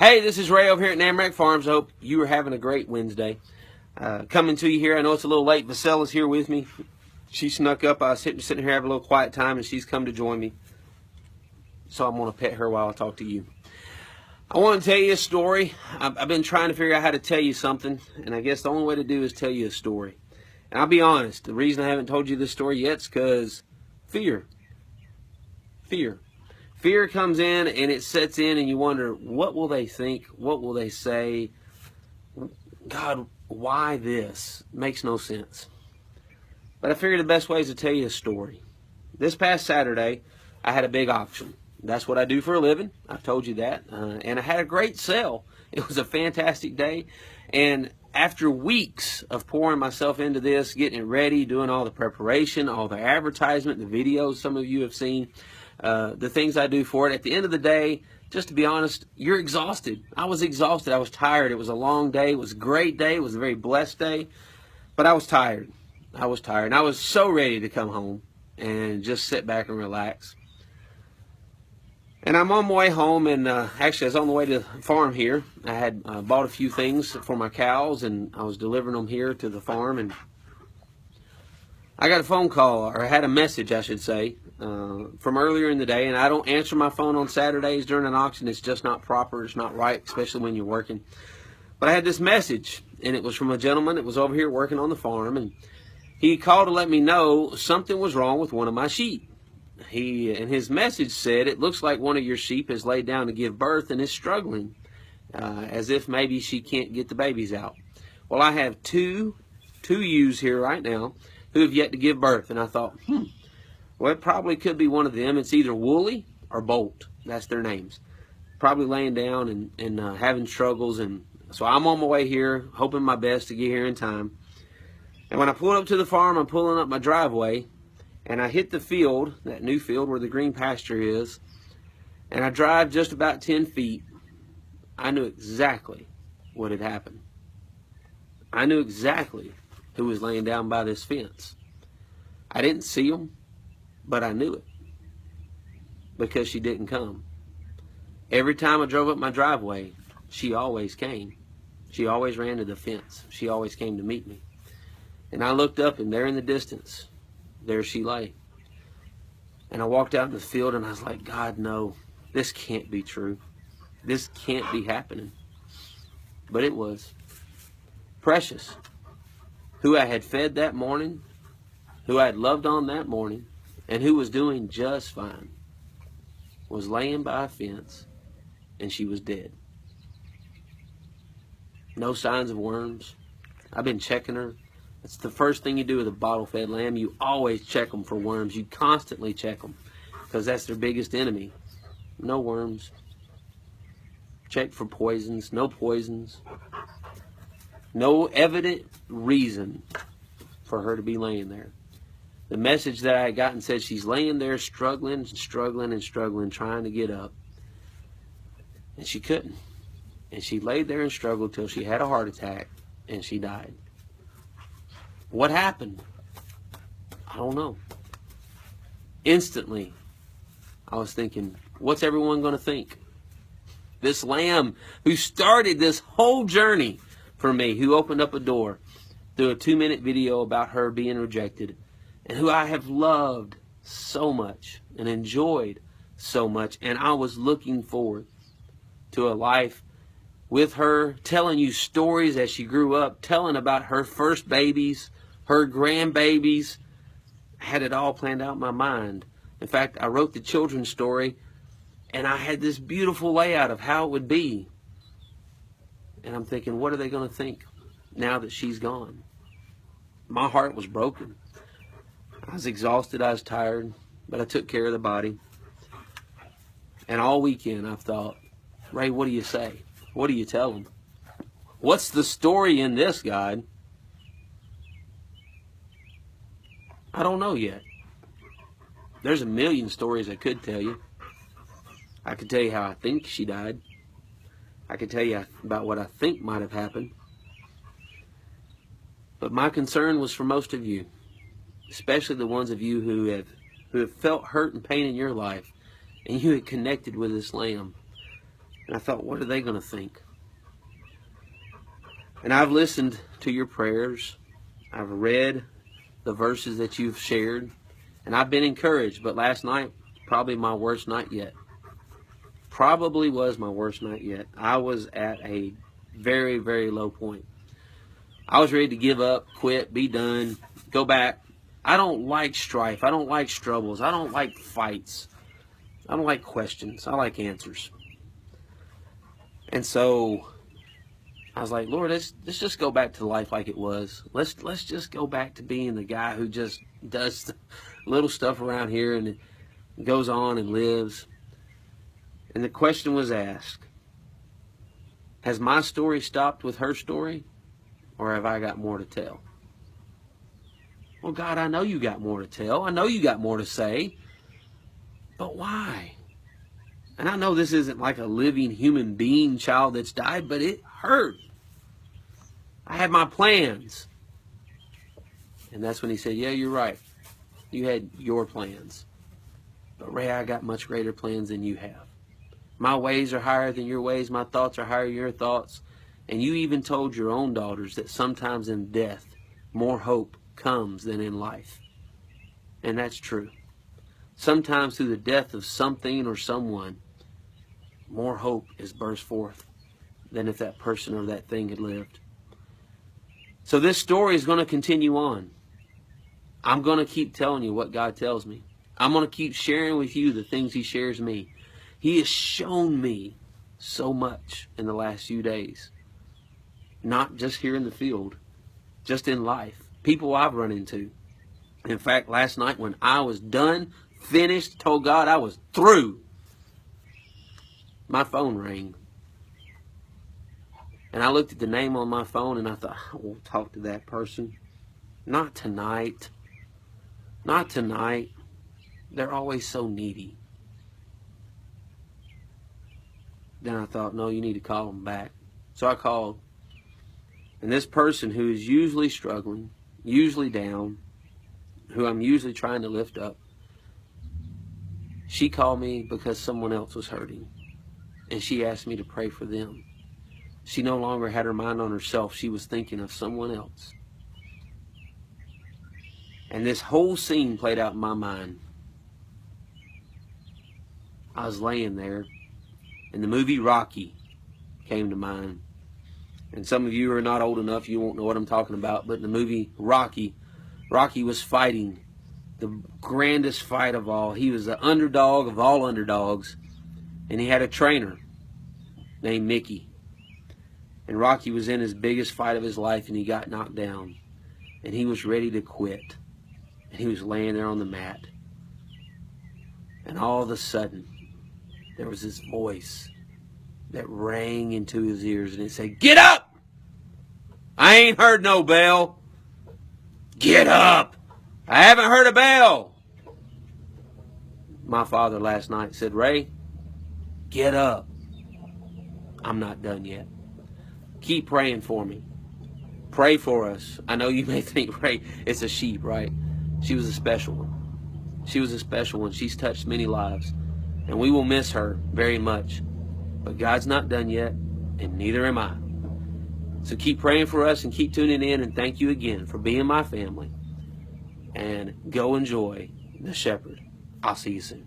Hey, this is Ray over here at Namrack Farms. I hope you are having a great Wednesday. Coming to you here. I know it's a little late. Vasella's here with me. She snuck up. I was sitting here having a little quiet time, and she's come to join me. So I'm going to pet her while I talk to you. I want to tell you a story. I've been trying to figure out how to tell you something, and I guess the only way to do is tell you a story. And I'll be honest, the reason I haven't told you this story yet is because fear. Fear. Fear comes in and it sets in and you wonder, what will they think? What will they say? God, why this? Makes no sense. But I figured the best way is to tell you a story. This past Saturday, I had a big auction. That's what I do for a living. I've told you that. And I had a great sale. It was a fantastic day. And after weeks of pouring myself into this, getting it ready, doing all the preparation, all the advertisement, the videos some of you have seen, the things I do for it, at the end of the day, just to be honest, you're exhausted. I was exhausted. I was tired. It was a long day. It was a great day. It was a very blessed day. But I was tired. I was tired. And I was so ready to come home and just sit back and relax. And I'm on my way home, and actually I was on the way to the farm here. I had bought a few things for my cows, and I was delivering them here to the farm, and I got a phone call, or I had a message, I should say, from earlier in the day. And I don't answer my phone on Saturdays during an auction. It's just not proper. It's not right, especially when you're working. But I had this message, and it was from a gentleman that was over here working on the farm, and he called to let me know something was wrong with one of my sheep. And his message said, it looks like one of your sheep has laid down to give birth and is struggling, as if maybe she can't get the babies out. Well, I have two ewes here right now who have yet to give birth, and I thought, well, it probably could be one of them. It's either Wooly or Bolt. That's their names. Probably laying down and having struggles, and so I'm on my way here, hoping my best to get here in time. And when I pull up to the farm, I'm pulling up my driveway, and I hit the field, that new field where the green pasture is, and I drive just about 10 feet. I knew exactly what had happened. I knew exactly who was laying down by this fence. I didn't see him, but I knew it because she didn't come. Every time I drove up my driveway, she always came. She always ran to the fence. She always came to meet me. And I looked up, and there in the distance, there she lay. And I walked out in the field, and I was like, God, no, this can't be true. This can't be happening. But it was. Precious, who I had fed that morning, who I had loved on that morning, and who was doing just fine, was laying by a fence, and she was dead. No signs of worms. I've been checking her. It's the first thing you do with a bottle-fed lamb. You always check them for worms. You constantly check them because that's their biggest enemy. No worms. Check for poisons. No poisons. No evident reason for her to be laying there. The message that I had gotten said she's laying there struggling and struggling and struggling, trying to get up. And she couldn't. And she laid there and struggled till she had a heart attack and she died. What happened? I don't know. Instantly, I was thinking, what's everyone going to think? This lamb who started this whole journey for me, who opened up a door through a 2-minute video about her being rejected, and who I have loved so much and enjoyed so much, and I was looking forward to a life with her, telling you stories as she grew up, telling about her first babies, her grandbabies. I had it all planned out in my mind. In fact, I wrote the children's story, and I had this beautiful layout of how it would be. And I'm thinking, what are they going to think now that she's gone? My heart was broken. I was exhausted, I was tired, but I took care of the body. And all weekend I've thought, Ray, what do you say? What do you tell them? What's the story in this, God? I don't know yet. There's a million stories I could tell you. I could tell you how I think she died. I could tell you about what I think might have happened. But my concern was for most of you, especially the ones of you who have felt hurt and pain in your life, and you had connected with this lamb. And I thought, what are they going to think? And I've listened to your prayers. I've read the verses that you've shared. And I've been encouraged. But last night, probably my worst night yet. Probably was my worst night yet. I was at a very, very low point. I was ready to give up, quit, be done, go back. I don't like strife. I don't like struggles. I don't like fights. I don't like questions. I like answers. And so I was like, Lord, let's just go back to life like it was. Let's just go back to being the guy who just does little stuff around here and goes on and lives. And the question was asked, has my story stopped with her story, or have I got more to tell? Well, God, I know you got more to tell. I know you got more to say. But why? And I know this isn't like a living human being child that's died, but it hurt. I had my plans. And that's when he said, yeah, you're right. You had your plans. But Ray, I got much greater plans than you have. My ways are higher than your ways. My thoughts are higher than your thoughts. And you even told your own daughters that sometimes in death, more hope comes than in life. And that's true. Sometimes through the death of something or someone, more hope is burst forth than if that person or that thing had lived. So this story is going to continue on. I'm going to keep telling you what God tells me. I'm going to keep sharing with you the things He shares me. He has shown me so much in the last few days. Not just here in the field, just in life. People I've run into. In fact, last night when I was done, finished, told God I was through, my phone rang. And I looked at the name on my phone and I thought, I won't talk to that person. Not tonight. Not tonight. They're always so needy. Then I thought, no, you need to call them back. So I called. And this person who is usually struggling, usually down, who I'm usually trying to lift up, she called me because someone else was hurting. And she asked me to pray for them. She no longer had her mind on herself. She was thinking of someone else. And this whole scene played out in my mind. I was laying there, and the movie Rocky came to mind. And some of you are not old enough, you won't know what I'm talking about, but in the movie Rocky, Rocky was fighting the grandest fight of all. He was the underdog of all underdogs, and he had a trainer named Mickey. And Rocky was in his biggest fight of his life, and he got knocked down. And he was ready to quit. And he was laying there on the mat. And all of a sudden, there was this voice that rang into his ears, and it said, "Get up! I ain't heard no bell. Get up! I haven't heard a bell." My father last night said, "Ray, get up. I'm not done yet. Keep praying for me. Pray for us." I know you may think, Ray, it's a sheep, right? She was a special one. She was a special one. She's touched many lives. And we will miss her very much. But God's not done yet, and neither am I. So keep praying for us and keep tuning in, and thank you again for being my family. And go enjoy the shepherd. I'll see you soon.